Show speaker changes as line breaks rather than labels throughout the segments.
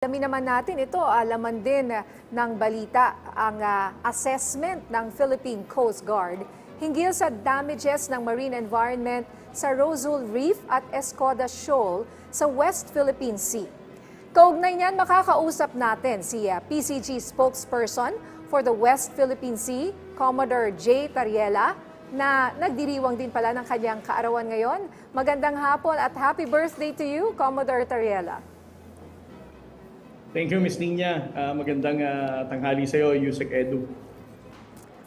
Alamin naman natin ito, laman din ng balita ang assessment ng Philippine Coast Guard hinggil sa damages ng marine environment sa Rozul Reef at Escoda Shoal sa West Philippine Sea. Kaugnay niyan, makakausap natin si PCG spokesperson for the West Philippine Sea, Commodore J. Tariela, na nagdiriwang din pala ng kanyang kaarawan ngayon. Magandang hapon at happy birthday to you, Commodore Tariela.
Thank you, Ms. Nina. Magandang tanghali sa iyo, Yusek Edu.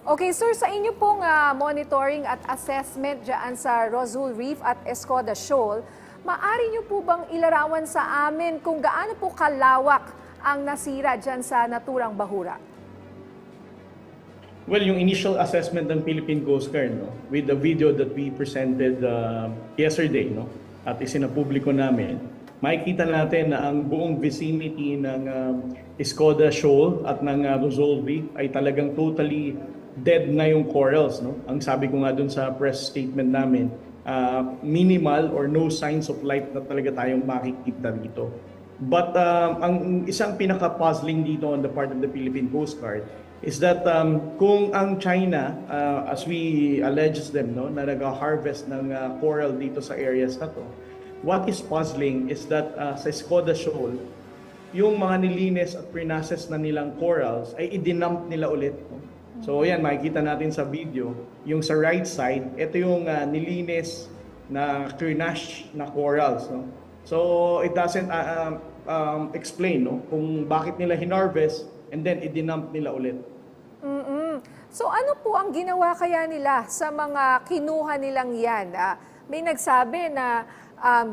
Okay, sir, sa inyo pong monitoring at assessment dyan sa Rozul Reef at Escoda Shoal, maaari niyo po bang ilarawan sa amin kung gaano po kalawak ang nasira dyan sa naturang bahura?
Well, yung initial assessment ng Philippine Coast Guard, with the video that we presented yesterday, at isinapubliko namin, makikita natin na ang buong vicinity ng Escoda Shoal at ng Rozul Reef ay talagang totally dead na yung corals. Ang sabi ko nga dun sa press statement namin, minimal or no signs of life na talaga tayong makikita dito. But ang isang pinaka-puzzling dito on the part of the Philippine Coast Guard is that kung ang China, as we allege them, na nag-harvest ng coral dito sa areas na to, what is puzzling is that sa Escoda Shoal, yung mga nilinis at prinases na nilang corals ay idinump nila ulit. So yan, makikita natin sa video, yung sa right side, ito yung nilinis na prinash na corals. So it doesn't explain kung bakit nila hinarvest and then idinump nila ulit.
So ano po ang ginawa kaya nila sa mga kinuha nilang yan? May nagsabi na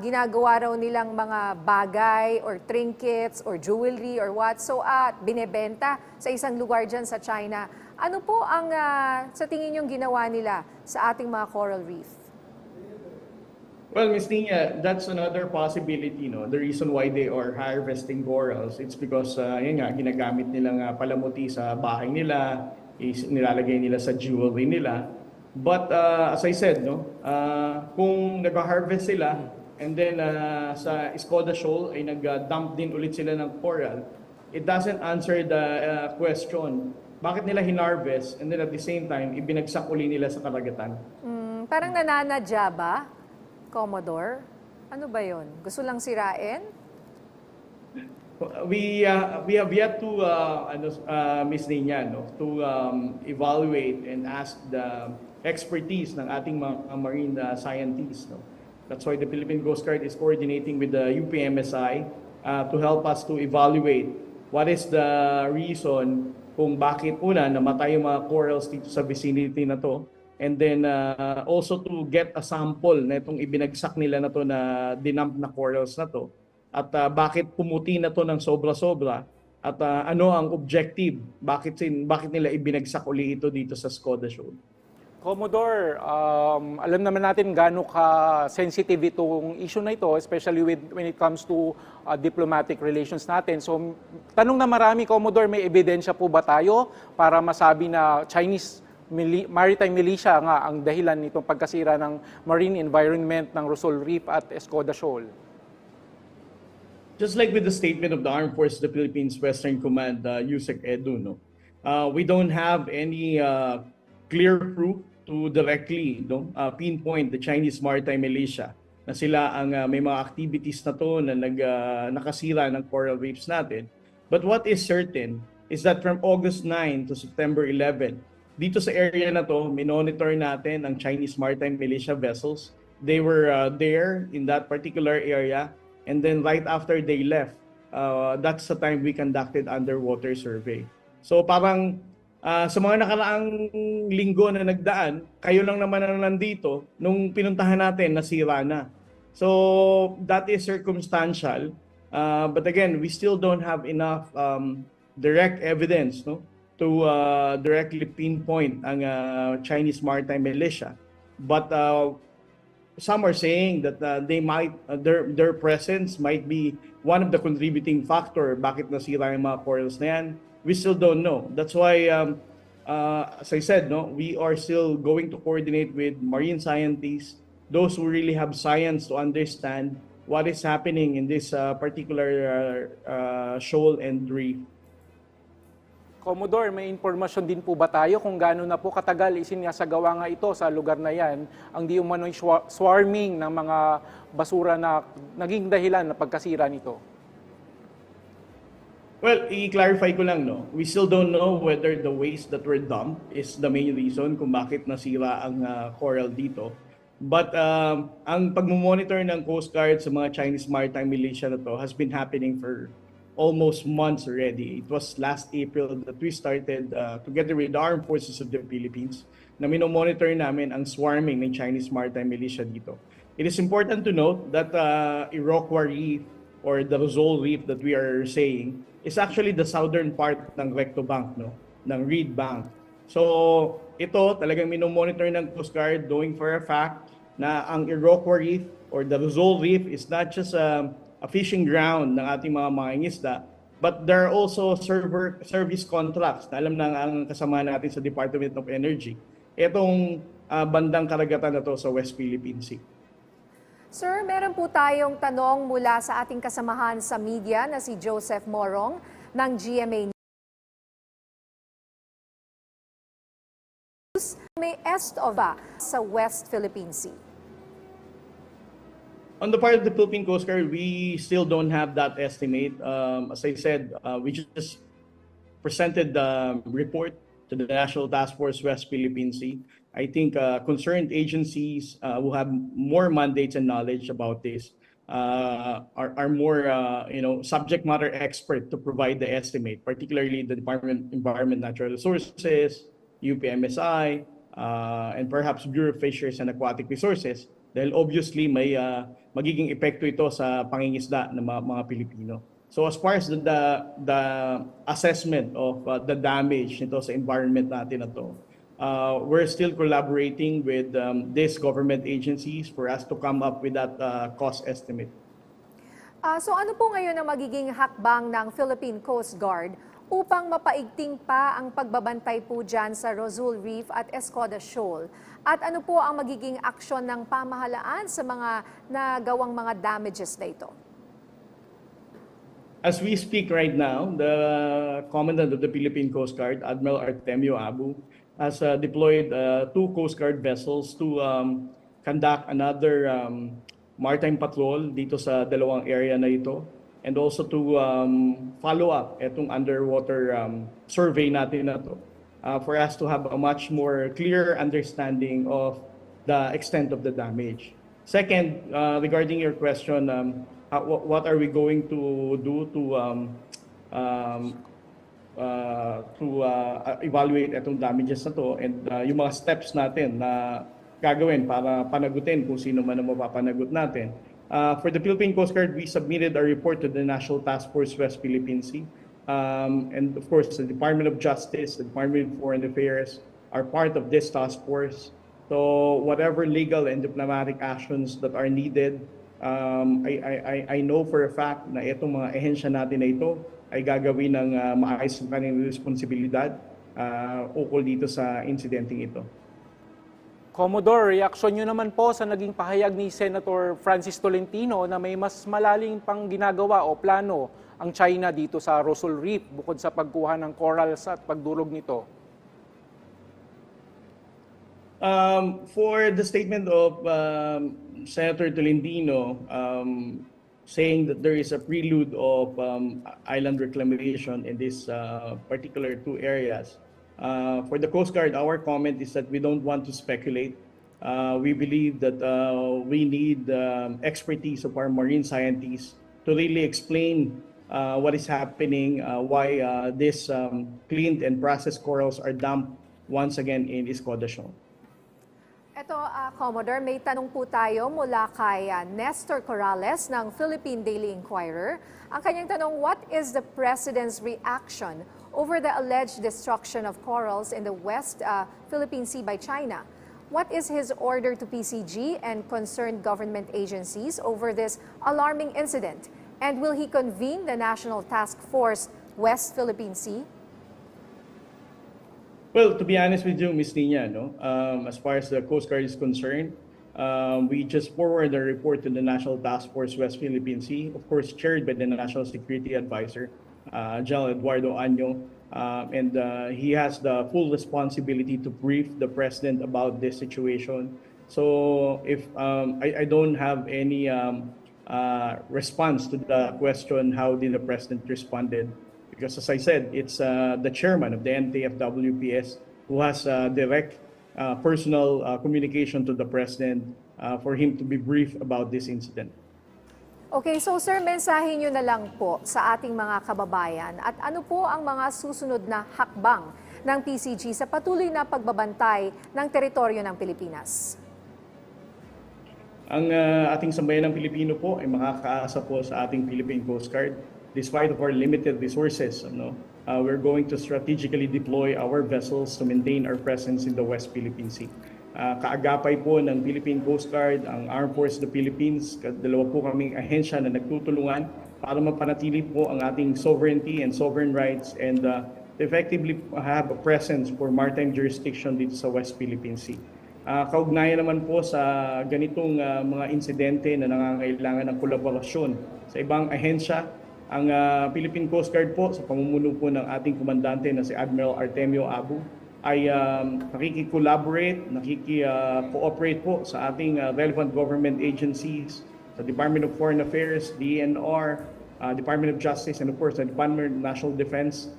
ginagawa raw nilang mga bagay or trinkets or jewelry or what. So binebenta sa isang lugar dyan sa China. Ano po ang sa tingin yung ginawa nila sa ating mga coral reef?
Well, Ms. Nina, that's another possibility. The reason why they are harvesting corals, it's because yun nga, ginagamit nilang palamuti sa bahay nila, nilalagay nila sa jewelry nila. But as I said, kung nag-harvest sila and then sa Escoda Shoal ay nag-dump din ulit sila ng coral, it doesn't answer the question, bakit nila hinarvest and then at the same time, ibinagsak uli nila sa karagatan?
Parang nananadya ba, Commodore? Ano ba yon? Gusto lang sirain?
We have yet to Ms. Nina, to evaluate and ask the expertise ng ating mga marine scientists. That's why the Philippine Coast Guard is coordinating with the UPMSI to help us to evaluate what is the reason kung bakit una namatay yung mga corals dito sa vicinity na to, and then also to get a sample na itong ibinagsak nila na to na dinump na corals na to. At bakit pumuti na to ng sobra-sobra at ano ang objective, bakit nila ibinagsak uli ito dito sa Escoda Shoal.
Commodore, alam naman natin gaano ka-sensitive itong issue na ito, especially when it comes to diplomatic relations natin. So, tanong na marami, Commodore, may ebidensya po ba tayo para masabi na Chinese maritime militia nga ang dahilan nitong pagkasira ng marine environment ng Rozul Reef at Escoda Shoal?
Just like with the statement of the Armed Forces of the Philippines Western Command, Yusek Edu, we don't have any clear proof to directly pinpoint the Chinese maritime militia na sila ang may mga activities na to na nakasira ng coral reefs natin. But what is certain is that from August 9 to September 11, dito sa area na to, minonitor natin ang Chinese maritime militia vessels. They were there in that particular area. And then right after they left, that's the time we conducted underwater survey. So parang sa mga nakaraang linggo na nagdaan, kayo lang naman na nandito, nung pinuntahan natin, nasira na. So that is circumstantial. But again, we still don't have enough direct evidence to directly pinpoint ang Chinese maritime militia. But some are saying that they might their presence might be one of the contributing factor bakit nasira yung mga corals na yan. We still don't know. That's why as I said, we are still going to coordinate with marine scientists, those who really have science to understand what is happening in this particular shoal and reef.
Commodore, may impormasyon din po ba tayo kung gaano na po katagal isinasagawa nga ito sa lugar na yan ang di umano'y swarming ng mga basura na naging dahilan na pagkasira nito?
Well, i-clarify ko lang, no? We still don't know whether the waste that were dumped is the main reason kung bakit nasira ang coral dito. But ang pagmumonitor ng Coast Guard sa mga Chinese maritime militia na to has been happening for almost months already. It was last April that we started together with the Armed Forces of the Philippines na minomonitor namin ang swarming ng Chinese maritime militia dito. It is important to note that Iroquois Reef or the Rozul Reef that we are saying is actually the southern part ng Recto Bank, no? Ng Reed Bank. So ito talagang minomonitor ng Coast Guard, knowing for a fact na ang Iroquois Reef or the Rozul Reef is not just a fishing ground ng ating mga mangingisda, but there are also service contracts na alam na ang kasama natin sa Department of Energy. Itong bandang karagatan na to sa West Philippine Sea.
Sir, meron po tayong tanong mula sa ating kasamahan sa media na si Joseph Morong ng GMA News. May estova sa West Philippine Sea.
On the part of the Philippine Coast Guard, we still don't have that estimate. As I said, we just presented the report to the National Task Force West Philippine Sea. I think concerned agencies who have more mandates and knowledge about this are more subject matter expert to provide the estimate, particularly the Department of Environment, Natural Resources, UPMSI, and perhaps Bureau of Fisheries and Aquatic Resources. Dahil obviously may magiging epekto ito sa pangingisda ng mga Pilipino. So as far as the assessment of the damage nito sa environment natin na to, we're still collaborating with these government agencies for us to come up with that cost estimate.
So ano po ngayon ang magiging hakbang ng Philippine Coast Guard upang mapaigting pa ang pagbabantay po dyan sa Rozul Reef at Escoda Shoal? At ano po ang magiging aksyon ng pamahalaan sa mga nagawang mga damages na ito?
As we speak right now, the Commandant of the Philippine Coast Guard, Admiral Artemio Abu, has deployed 2 Coast Guard vessels to conduct another maritime patrol dito sa dalawang area na ito, and also to follow up itong underwater survey natin na to for us to have a much more clear understanding of the extent of the damage. Second, regarding your question, what are we going to do to evaluate itong damages na to, and yung mga steps natin na gagawin para panagutin kung sino man ang mapapanagot natin. For the Philippine Coast Guard, we submitted a report to the National Task Force West Philippine Sea. And of course, the Department of Justice, the Department of Foreign Affairs are part of this task force. So whatever legal and diplomatic actions that are needed, I know for a fact na itong mga ehensya natin na ito ay gagawin ng maayos ng kanilang responsibilidad ukol dito sa insidenteng ito.
Commodore, reaksyon nyo naman po sa naging pahayag ni Senator Francis Tolentino na may mas malalim pang ginagawa o plano ang China dito sa Rozul Reef bukod sa pagkuha ng corals at pagdurog nito.
For the statement of Senator Tolentino saying that there is a prelude of island reclamation in this particular 2 areas, for the Coast Guard, our comment is that we don't want to speculate. We believe that we need expertise of our marine scientists to really explain what is happening, why these cleaned and processed corals are dumped once again in Escoda Shoal.
Ito, Commodore, may tanong po tayo mula kay Nestor Corrales ng Philippine Daily Inquirer. Ang kanyang tanong, what is the President's reaction over the alleged destruction of corals in the West Philippine Sea by China? What is his order to PCG and concerned government agencies over this alarming incident? And will he convene the National Task Force West Philippine Sea?
Well, to be honest with you, Ms. Nina, as far as the Coast Guard is concerned, we just forwarded a report to the National Task Force West Philippine Sea, of course chaired by the National Security Advisor, General Eduardo Año, and he has the full responsibility to brief the President about this situation. So if I don't have any response to the question, how did the President responded? Because as I said, it's the chairman of the NTFWPS who has direct personal communication to the President for him to be briefed about this incident.
Okay, so sir, mensahe nyo na lang po sa ating mga kababayan at ano po ang mga susunod na hakbang ng PCG sa patuloy na pagbabantay ng teritoryo ng Pilipinas?
Ang ating sambayan ng Pilipino po ay makakaasa po sa ating Philippine Coast Guard. Despite of our limited resources, we're going to strategically deploy our vessels to maintain our presence in the West Philippine Sea. Kaagapay po ng Philippine Coast Guard, ang Armed Forces of the Philippines, dalawa po kaming ahensya na nagtutulungan para mapanatili po ang ating sovereignty and sovereign rights and effectively have a presence for maritime jurisdiction dito sa West Philippine Sea. Kaugnayan naman po sa ganitong mga insidente na nangangailangan ng kolaborasyon sa ibang ahensya, ang Philippine Coast Guard po sa pamumuno po ng ating komandante na si Admiral Artemio Abu ay nakiki-collaborate, nakiki-cooperate po sa ating relevant government agencies, sa Department of Foreign Affairs, DNR, Department of Justice, and of course the Department of National Defense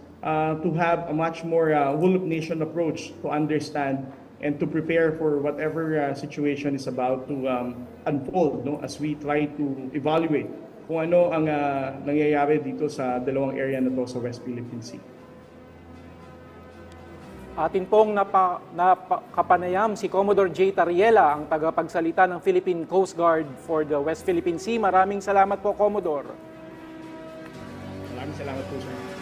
to have a much more whole-of-nation approach to understand and to prepare for whatever situation is about to unfold, as we try to evaluate kung ano ang nangyayari dito sa dalawang area na to sa West Philippine Sea.
Atin pong nakapanayam si Commodore J. Tariela, ang tagapagsalita ng Philippine Coast Guard for the West Philippine Sea. Maraming salamat po, Commodore.
Maraming salamat po, sir.